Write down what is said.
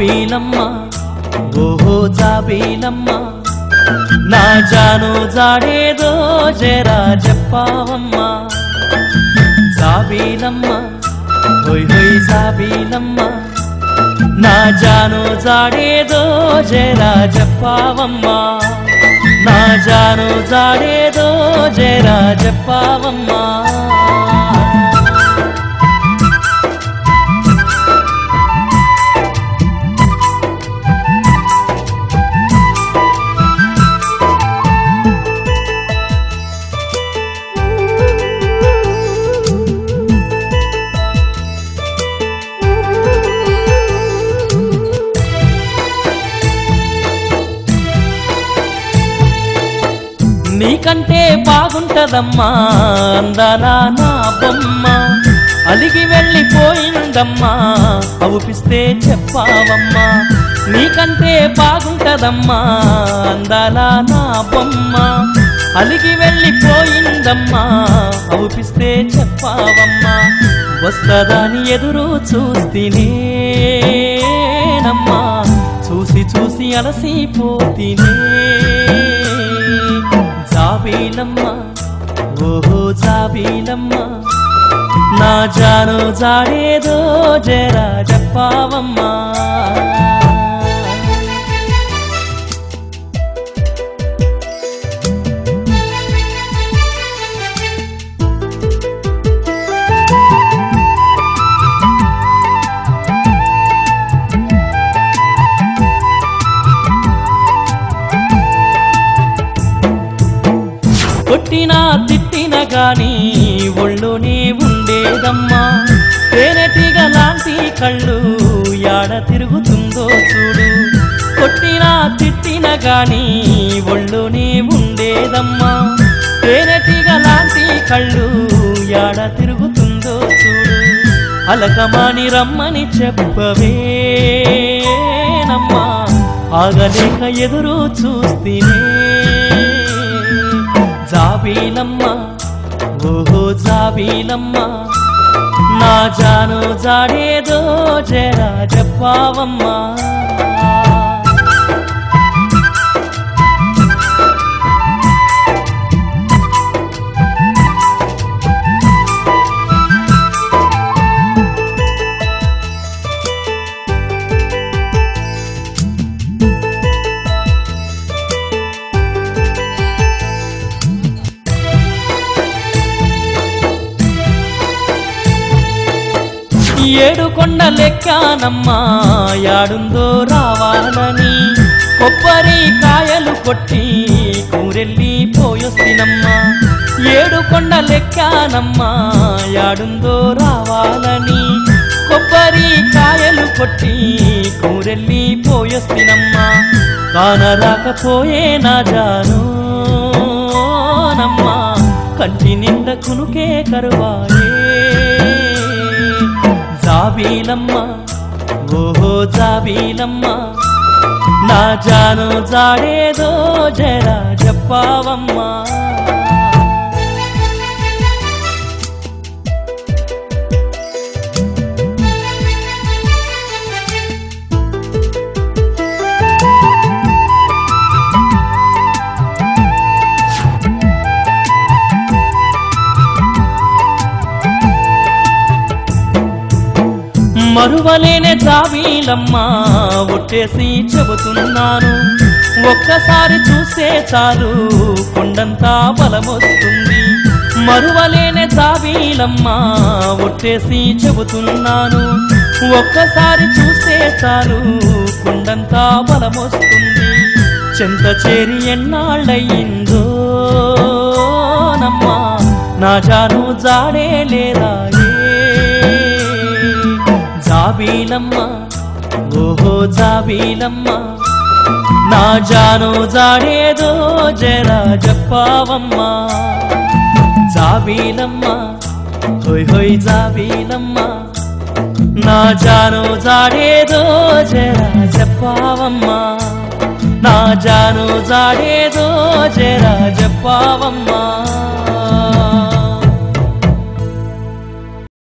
జాబీలమ్మ ఓహో జాబీలమ్మ నా జాను జాడేదో జరా చెప్పావమ్మా జాబీలమ్మ హోయ్ హోయ్ జాబీలమ్మ నా జాను జాడేదో జరా చెప్పావమ్మా నా జాను జాడేదో జరా చెప్పావమ్మా నీకంటే బాగుంటదమ్మా అందాల నా బొమ్మ అలిగి వెళ్ళిపోయిందమ్మా అవుపిస్తే చెప్పావమ్మా నీకంటే బాగుంటదమ్మా అందాల నా బొమ్మ అలిగి వెళ్ళిపోయిందమ్మా అవుపిస్తే చెప్పావమ్మా వస్తదాని ఎదురు చూస్తేనేనమ్మా చూసి చూసి అలసిపోతేనే జాబీలమ్మ ఓహో జాబీలమ్మ నా జాను జాడేదో జరా చెప్పావమ్మా కొట్టినా తిట్టిన గాని ఒళ్ళోనే ఉండేదమ్మా తేనెటీగ లాంటి కళ్ళు యాడ తిరుగుతుందో చూడు కొట్టినా తిట్టిన గాని ఒళ్ళోనే ఉండేదమ్మా తేనెటీగ లాంటి కళ్ళు యాడ తిరుగుతుందో చూడు అలకమాని రమ్మని చెప్పవేనమ్మా ఆగలేక ఎదురు చూస్తేనే జాబీలమ్మ ఓహో జాబీలమ్మ నా జాను జాడేదో జరా చెప్పావమ్మా ఏడు కొండలెక్కానమ్మా యాడుందో రావాలని కొబ్బరి కాయలు కొట్టి కూరెళ్ళి పోయొస్తినమ్మా ఏడు కొండలెక్కానమ్మా యాడుందో రావాలని కొబ్బరి కాయలు కొట్టి కూరెళ్ళి పోయొస్తినమ్మా కానరాకపోయే నా జాను నమ్మా కంటి నిండ కునుకే కరువాయే జాబీలమ్మ ఓహో జాబీలమ్మ నా జాను జాడేదో జరా చెప్పావమ్మా మరువలేనే జాబీలమ్మ ఒట్టేసి చెబుతున్నాను ఒక్కసారి చూసే చాలు కొండంతా బలమొస్తుంది మరువలేనే జాబీలమ్మ ఒట్టేసి చెబుతున్నాను ఒక్కసారి చూసే చాలు కొండంతా బలమొస్తుంది చెంత చేరి ఎన్నాళ్ళయిందో నమ్మా నా జాను జాడే లేదాయే జాబీలమ్మ ఓహో జాబీలమ్మ నా జాను జాడేదో జరా చెప్పావమ్మా జాబీలమ్మ హోయ్ హోయ్ జాబీలమ్మ నా జాను జాడేదో జరా చెప్పావమ్మా నా జాను జాడేదో జరా చెప్పావమ్మా